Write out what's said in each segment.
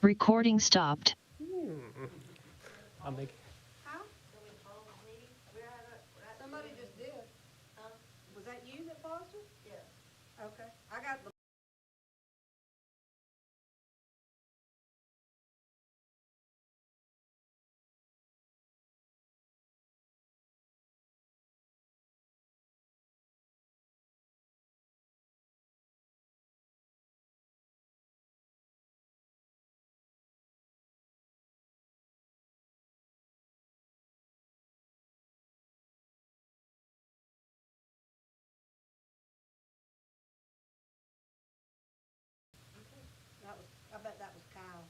Recording stopped. I'll make. Huh? Somebody just did. Was that you that paused it? Yeah. Okay. I got the. That was. I bet that was Kyle.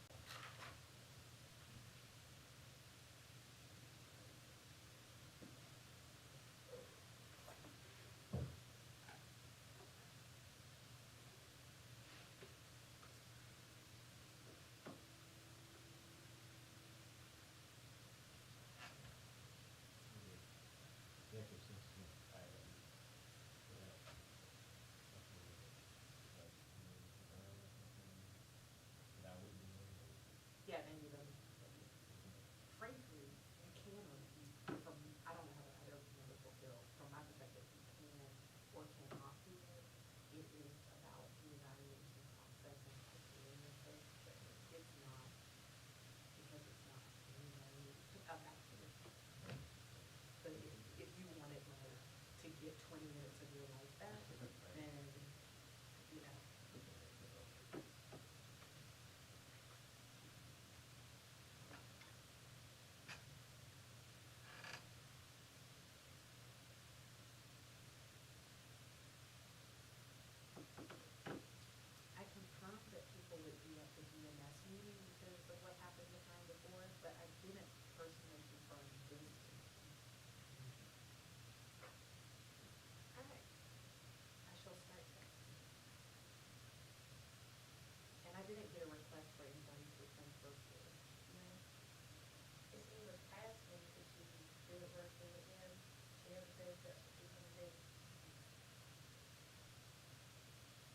Yeah, and you know, frankly, you can or from I don't know how other people feel. From my perspective, you can or cannot do it. It is about the evaluation process and criteria of it. It's not because it's not anybody. I'm not kidding. But if you wanted like to get 20 minutes of your life back, then you know. I confirmed that people would be at the DMS meeting because of what happened the time before, but I didn't personally confirm this. All right, I shall start texting. And I didn't get a request for anybody to attend virtually. No. If he was asking, could you do it virtually again? She never said that's what she's gonna do.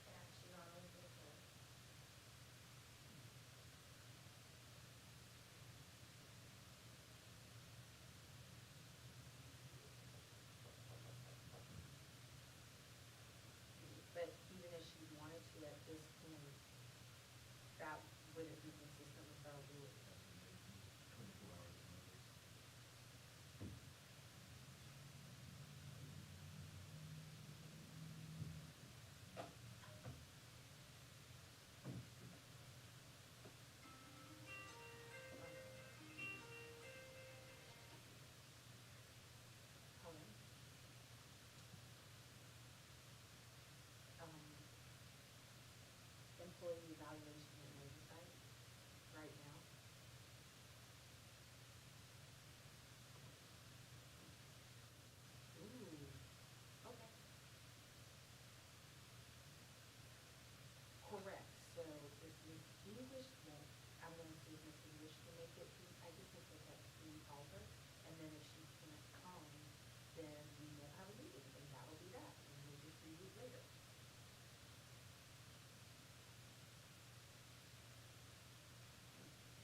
Yeah, she's not on virtual. But even if she wanted to at this point, that wouldn't be consistent with our rules. 24 hours notice. Okay. Um, employee evaluation and oversight right now. Ooh, okay. Correct. So if Miss English won't, I'm gonna see if Miss English can make it. I just think that that's three her. And then if she can't come, then we won't have a meeting, and that'll be that. And we'll just regroup later.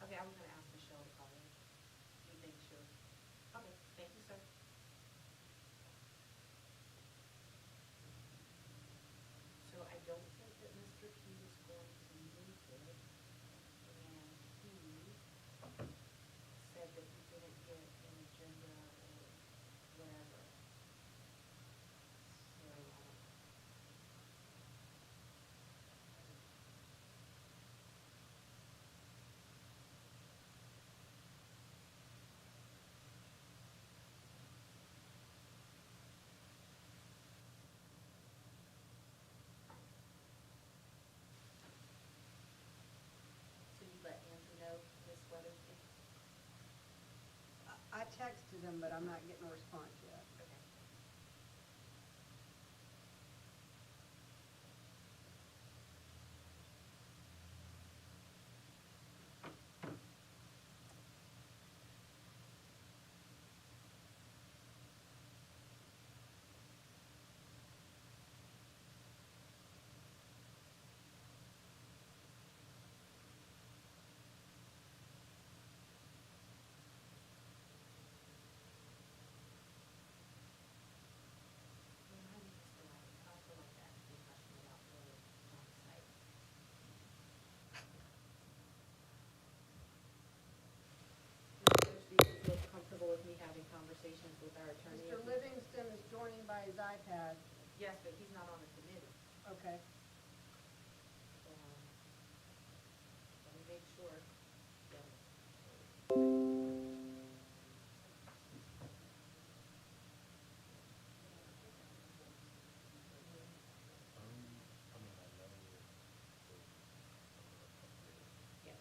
Okay, I was gonna ask Michelle to call her. You make sure. Okay, thank you, sir. So I don't think that Mr. P is going to move it, and he said that he didn't get an agenda or whatever. So I don't know. So you let Andrew know this weather thing? I texted him, but I'm not getting a response yet. Okay. conversations with our attorney. Mr. Livingston is joining by his iPad. Yes, but he's not on the committee. Okay. So, let me make sure. Yeah. Yeah.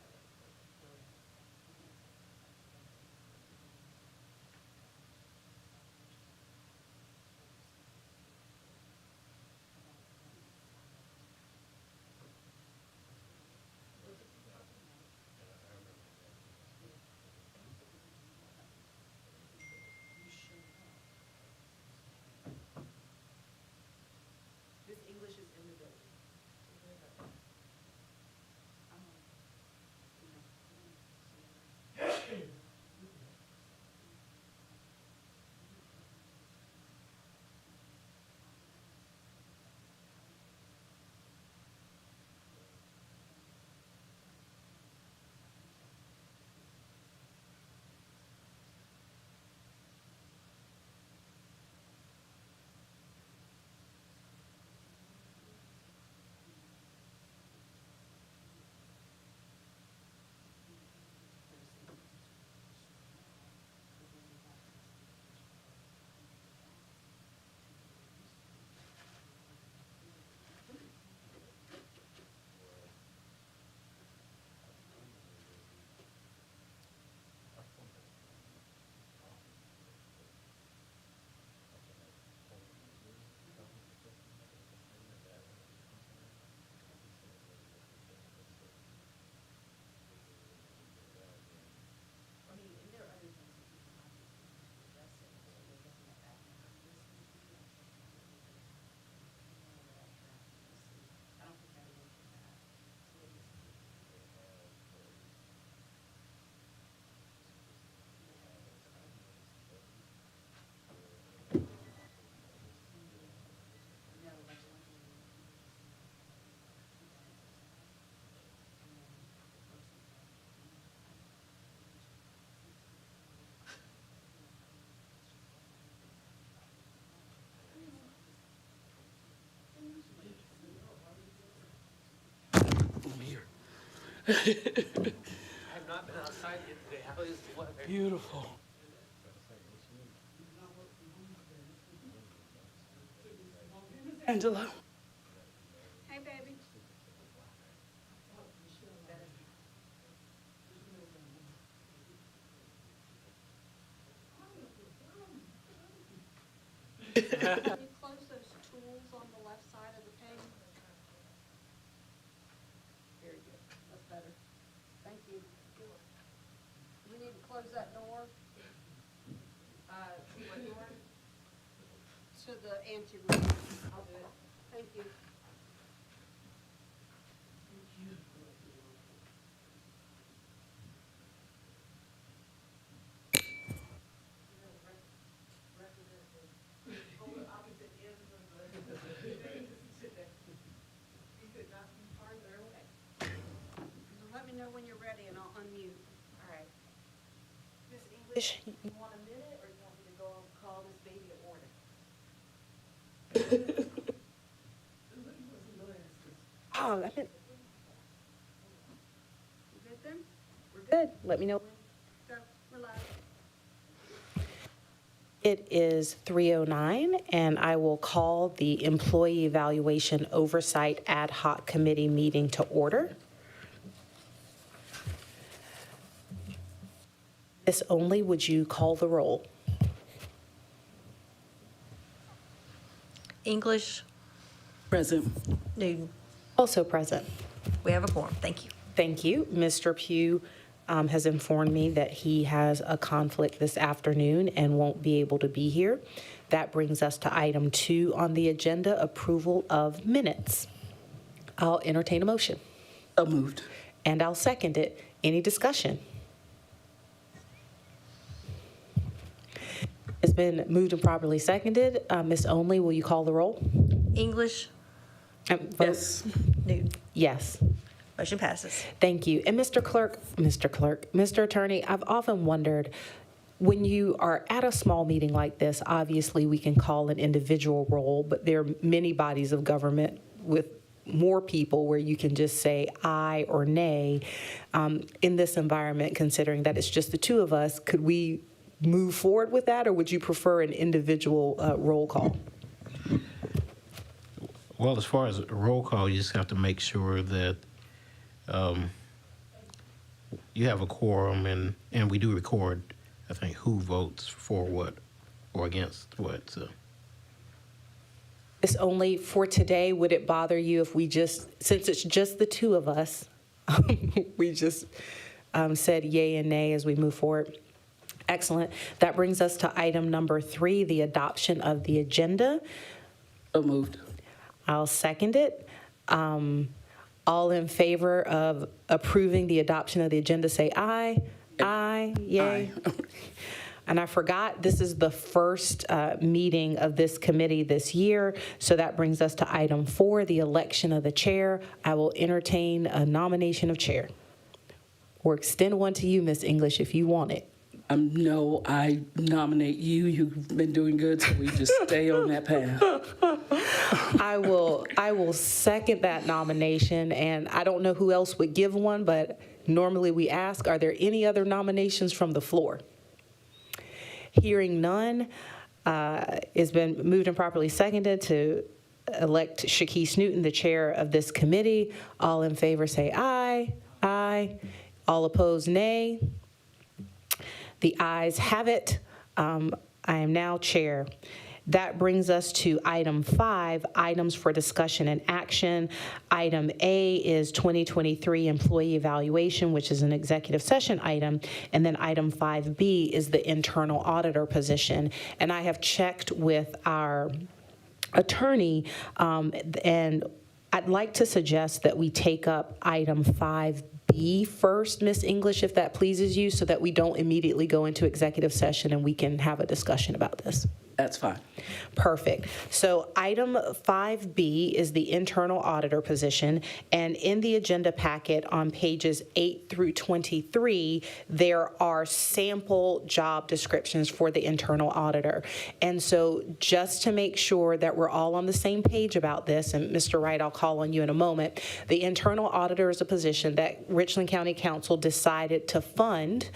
This English is in the building. I mean, and there are other things that you can obviously address it, so we're looking at that now. This may be, I don't think I mentioned that. So it is. No, that's one thing. I'm here. I have not been outside yet today. How is the weather? Beautiful. Angela. Hey, baby. Can you close those tools on the left side of the page? Very good. That's better. Thank you. We need to close that door What door? to the anteroom. I'll do it. Thank you. Polar opposite ends of the, you could not be farther away. Let me know when you're ready and I'll unmute. All right. Miss English, you want a minute, or you want me to go call this baby to order? Oh, I think You good then? we're good. Let me know. Go, we're live. It is 3:09, and I will call the Employee Evaluation Oversight Ad Hoc Committee meeting to order. Ms. Only, would you call the roll? English, Present. Newton. Also present. We have a quorum. Thank you. Thank you. Mr. Pugh has informed me that he has a conflict this afternoon and won't be able to be here. That brings us to item 2 on the agenda, approval of minutes. I'll entertain a motion, So moved. and I'll second it. Any discussion? It's been moved and properly seconded. Ms. Only, will you call the roll? English, Vote. Yes. Newton. Yes. Motion passes. Thank you. And Mr. Attorney, I've often wondered, When you are at a small meeting like this, obviously we can call an individual roll, but there are many bodies of government with more people where you can just say aye or nay. In this environment, considering that it's just the two of us, could we move forward with that, or would you prefer an individual roll call? Well, as far as a roll call, you just have to make sure that you have a quorum, and we do record, I think, who votes for what or against what. So. It's only for today. Would it bother you if we just, since it's just the two of us, we just said yay and nay as we move forward? Excellent. That brings us to item number 3, the adoption of the agenda. So moved. I'll second it. All in favor of approving the adoption of the agenda, say aye. Aye. Yay. Aye. And I forgot, this is the first meeting of this committee this year, so that brings us to item 4, the election of the chair. I will entertain a nomination of chair, or extend one to you, Ms. English, if you want it. No, I nominate you. You've been doing good, so we just stay on that path. I will second that nomination, and I don't know who else would give one, but normally we ask, are there any other nominations from the floor? Hearing none, it's been moved and properly seconded to elect Shakese Newton, the chair of this committee. All in favor say aye. Aye. All opposed, nay. The ayes have it. I am now chair. That brings us to item 5, items for discussion and action. Item A is 2023 employee evaluation, which is an executive session item. And then item 5B is the internal auditor position. And I have checked with our attorney, and I'd like to suggest that we take up item 5B first, Ms. English, if that pleases you, so that we don't immediately go into executive session and we can have a discussion about this. That's fine. Perfect. So item 5B is the internal auditor position, and in the agenda packet on pages 8 through 23, there are sample job descriptions for the internal auditor. And so just to make sure that we're all on the same page about this, and Mr. Wright, I'll call on you in a moment, the internal auditor is a position that Richland County Council decided to fund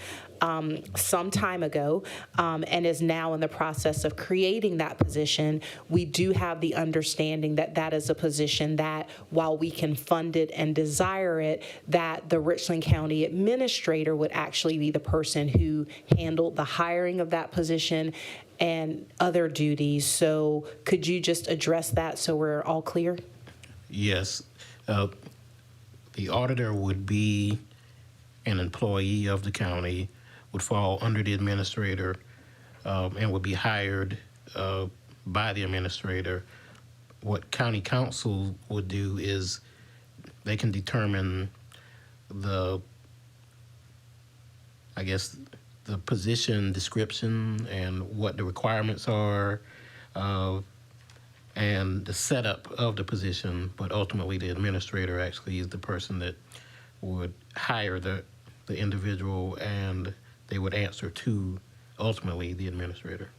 some time ago, and is now in the process of creating that position. We do have the understanding that that is a position that, while we can fund it and desire it, that the Richland County administrator would actually be the person who handled the hiring of that position and other duties. So could you just address that so we're all clear? Yes. The auditor would be an employee of the county, would fall under the administrator, and would be hired by the administrator. What county council would do is they can determine the position description and what the requirements are, and the setup of the position, but ultimately the administrator actually is the person that would hire the individual, and they would answer to, ultimately, the administrator.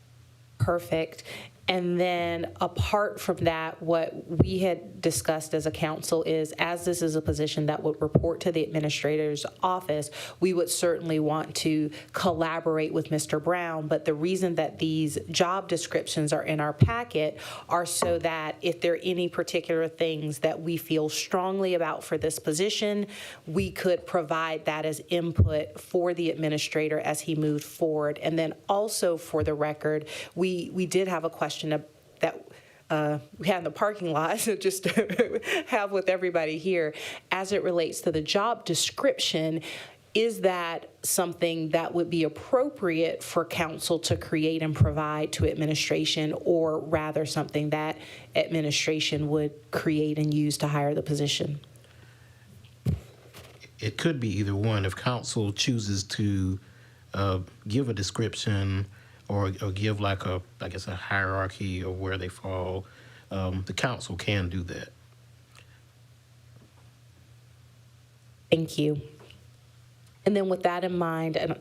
Perfect. And then apart from that, what we had discussed as a council is, as this is a position that would report to the administrator's office, we would certainly want to collaborate with Mr. Brown. But the reason that these job descriptions are in our packet are so that if there are any particular things that we feel strongly about for this position, we could provide that as input for the administrator as he moved forward. And then also, for the record, we did have a question that we had in the parking lot, so just to have with everybody here, as it relates to the job description, is that something that would be appropriate for council to create and provide to administration, or rather something that administration would create and use to hire the position? It could be either one. If council chooses to give a description or give like a hierarchy of where they fall, the council can do that. Thank you. And then with that in mind, and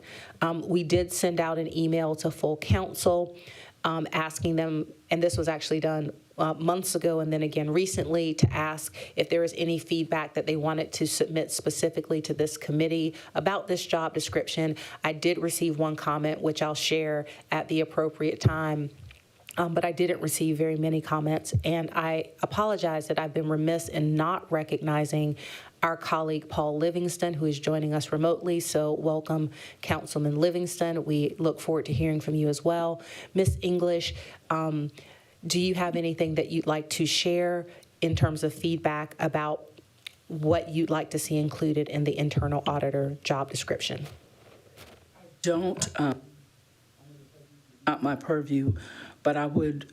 we did send out an email to full council asking them, and this was actually done months ago and then again recently, to ask if there is any feedback that they wanted to submit specifically to this committee about this job description. I did receive one comment, which I'll share at the appropriate time. But I didn't receive very many comments, and I apologize that I've been remiss in not recognizing our colleague Paul Livingston, who is joining us remotely. So welcome, Councilman Livingston. We look forward to hearing from you as well. Ms. English, do you have anything that you'd like to share in terms of feedback about what you'd like to see included in the internal auditor job description? Don't, not my purview, but I would,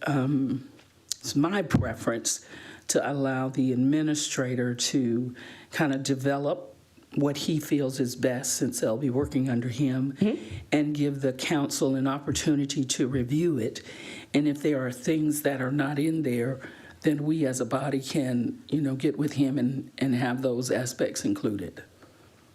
it's my preference to allow the administrator to kind of develop what he feels is best, since they'll be working under him, and give the council an opportunity to review it. And if there are things that are not in there, then we as a body can, get with him and have those aspects included.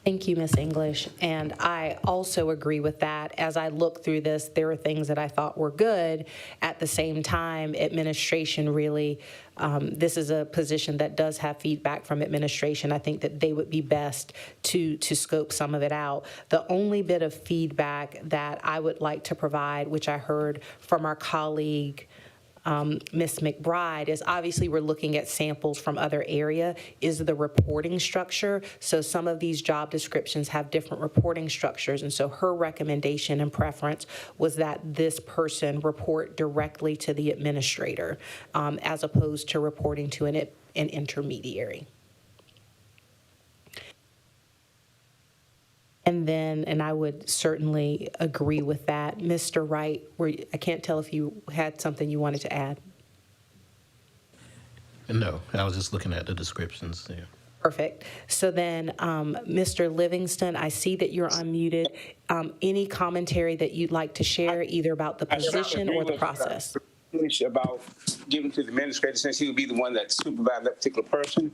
Thank you, Ms. English. And I also agree with that. As I look through this, there are things that I thought were good. At the same time, administration really, this is a position that does have feedback from administration. I think that they would be best to scope some of it out. The only bit of feedback that I would like to provide, which I heard from our colleague, Ms. McBride, is obviously we're looking at samples from other area, is the reporting structure. So some of these job descriptions have different reporting structures. And so her recommendation and preference was that this person report directly to the administrator as opposed to reporting to an intermediary. And then, and I would certainly agree with that. Mr. Wright, I can't tell if you had something you wanted to add. No, I was just looking at the descriptions. Yeah. Perfect. So then, Mr. Livingston, I see that you're unmuted. Any commentary that you'd like to share, either about the position or the process? About giving to the administrator, since he would be the one that supervised that particular person.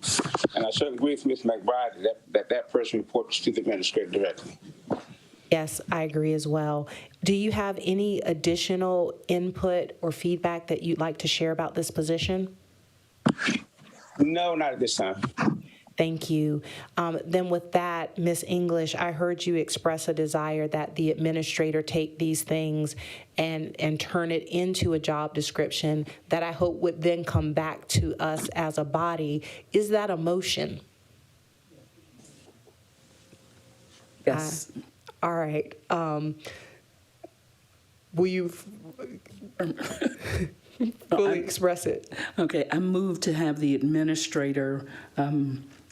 And I certainly agree with Ms. McBride that person reports to the administrator directly. Yes, I agree as well. Do you have any additional input or feedback that you'd like to share about this position? No, not at this time. Thank you. Then with that, Ms. English, I heard you express a desire that the administrator take these things and turn it into a job description that I hope would then come back to us as a body. Is that a motion? Yes. All right. Will you fully express it? Okay, I move to have the administrator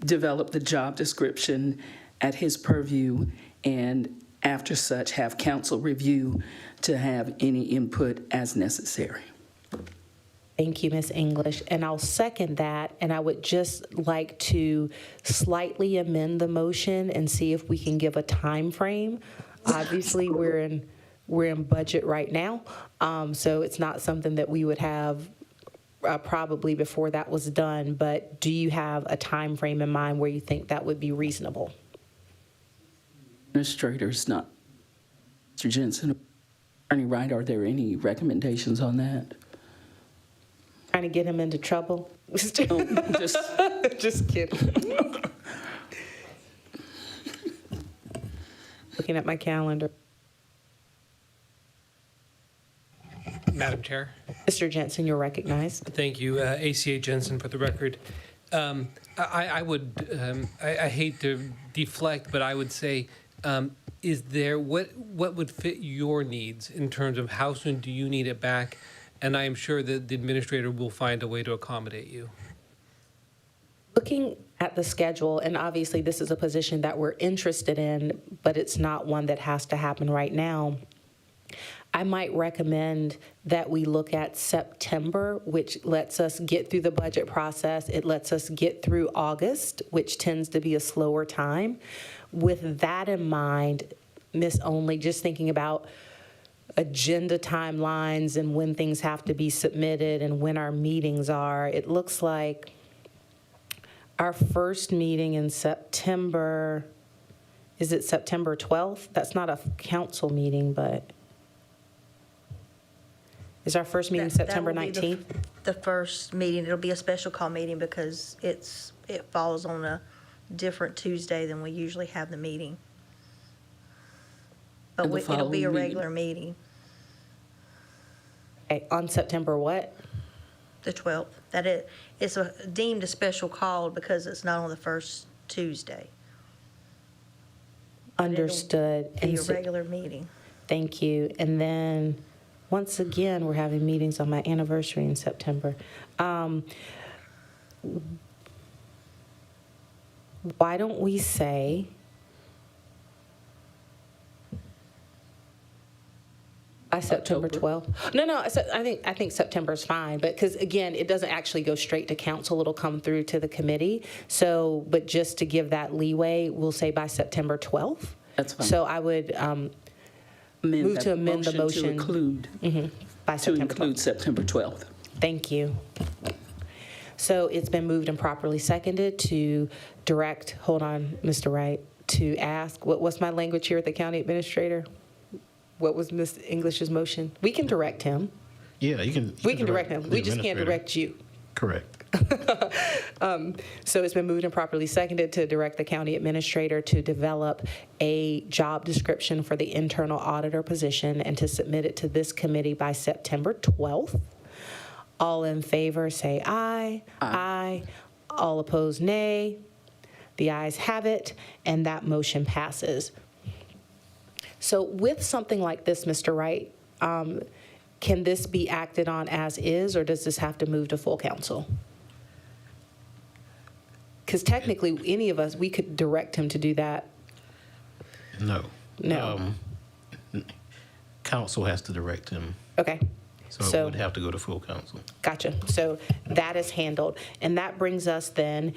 develop the job description at his purview, and after such, have council review to have any input as necessary. Thank you, Ms. English. And I'll second that. And I would just like to slightly amend the motion and see if we can give a time frame. Obviously, we're in budget right now, so it's not something that we would have probably before that was done. But do you have a time frame in mind where you think that would be reasonable? Administrators, not Mr. Jensen. Attorney Wright, are there any recommendations on that? Trying to get him into trouble? Just Just kidding. Looking at my calendar. Madam Chair. Mr. Jensen, you're recognized. Thank you. ACA Jensen for the record. I hate to deflect, but I would say, is there, what would fit your needs in terms of how soon do you need it back? And I am sure that the administrator will find a way to accommodate you. Looking at the schedule, and obviously this is a position that we're interested in, but it's not one that has to happen right now. I might recommend that we look at September, which lets us get through the budget process. It lets us get through August, which tends to be a slower time. With that in mind, Ms. Only, just thinking about agenda timelines and when things have to be submitted and when our meetings are, it looks like our first meeting in September Is it September 12th? That's not a council meeting, but is our first meeting That- that September will be 19th? The first meeting, it'll be a special call meeting because it falls on a different Tuesday than we usually have the meeting. But And the it'll be following a meeting? regular meeting, Okay, on September what? the 12th. It's deemed a special call because it's not on the first Tuesday. it'll Understood. Be And a so- regular meeting. Thank you. And then, once again, we're having meetings on my anniversary in September. Why don't we say, by September October. 12th? No, I think September's fine, but because, again, it doesn't actually go straight to council, it'll come through to the committee. So, but just to give that leeway, we'll say by September 12th. That's fine. So I would move that to amend the To motion. include, By to September 12th. include September 12th. Thank you. So it's been moved and properly seconded to direct, hold on, Mr. Wright, to ask, what's my language here at the county administrator? What was Ms. English's motion? We can direct him. Yeah, you can. We can direct him. the We just can't administrator. direct you. Correct. So it's been moved and properly seconded to direct the county administrator to develop a job description for the internal auditor position and to submit it to this committee by September 12th. All in favor, say aye. Aye. All opposed, nay. The ayes have it, and that motion passes. So with something like this, Mr. Wright, can this be acted on as is, or does this have to move to full council? Because technically, any of us, we could direct him to do that. No. No. Council has to direct him, Okay. so it would have to go to full council. Gotcha. So that is handled. And that brings us then,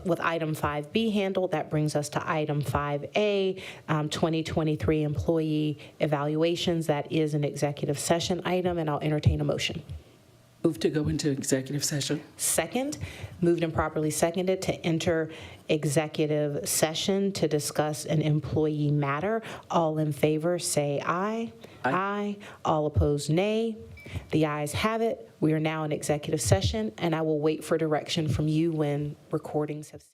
with item 5B handled, that brings us to item 5A, 2023 employee evaluations. That is an executive session item, and I'll entertain a motion. Move to go into executive session. Second, moved and properly seconded to enter executive session to discuss an employee matter. All in favor, say aye. Aye. All opposed, nay. The ayes have it. We are now in executive session, and I will wait for direction from you when recordings have ceased.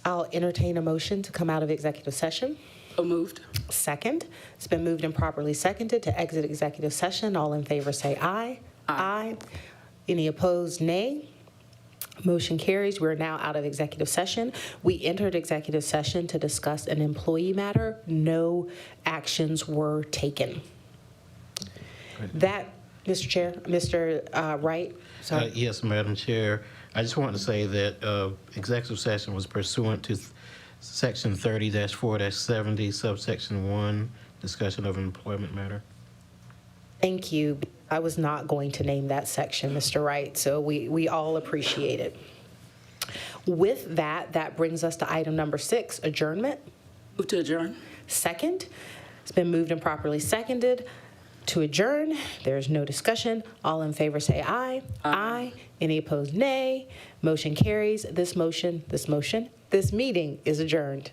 I'll entertain a motion to come out of executive session. So moved. Second. It's been moved and properly seconded to exit executive session. All in favor say aye. Aye. Any opposed, nay. Motion carries. We're now out of executive session. We entered executive session to discuss an employee matter. No actions were taken. That, Mr. Chair, Mr. Wright, sorry. Yes, Madam Chair. I just wanted to say that executive session was pursuant to Section 30-4-70, subsection 1, discussion of an employment matter. Thank you. I was not going to name that section, Mr. Wright, so we all appreciate it. With that, that brings us to item number 6, adjournment. Move to adjourn. Second. It's been moved and properly seconded to adjourn. There's no discussion. All in favor say aye. Aye. Any opposed, nay. Motion carries. This meeting is adjourned.